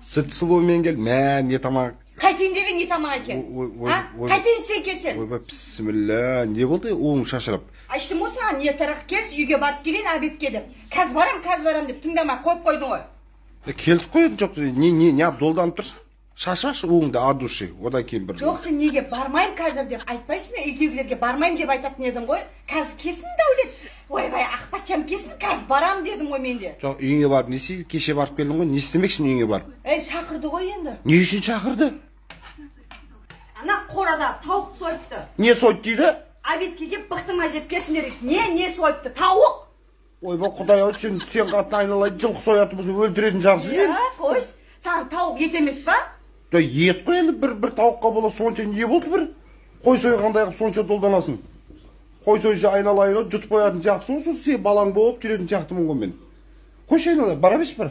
Сылуымен кел. Мә, не тамақ. Қайтейін деген не тамақ екен? Қайтейін сен келсең? Ойбай, бісміллә. Не болды? Оң шашырап. Айттым ғой саған, не тырық кес, үйге барып келейін, обедке деп. Қазір барам деп тыңдамай қойып қойдың ғой. Келдік қой, жоқ. Не абдолданып тұрсың? Шашашы оңды адуши. Одан кейін бір. Жоқ, сен неге бармайым қазір деп айтпайсың, үйдегілерге бармайым деп айтатын едім ғой. Қазір кесін Дәулет. Ойбай, Ақпатшам кесін, қазір барам дедім ғой менде. Жоқ, үйіңе барып не істейсің? Кеше барып келдің ғой, не істемекшің үйіңе барып? Шақырды ғой енді. Не үшін шақырды? Ана қорада тауық сойыпты. Не сойып дейді? Обедке кеп бықтыма жеп кетіңдер. Не сойыпты? Тауық. Ойбай, Құдай-ай, сен қатын айналайын, жылқы соятын болса өлтіретін жарсыз мен. Қойс, саған тауық ет емес па? Ет қой енді бір тауыққа бола сонша не болды бір? Қой сойғандай қып сонша долданасың. Қой сойса айналайын, жұтып қоятын сияқты соң сен балаң болып жүретін сияқтымын ғой мен. Қойшы айналайын, бара беш бір.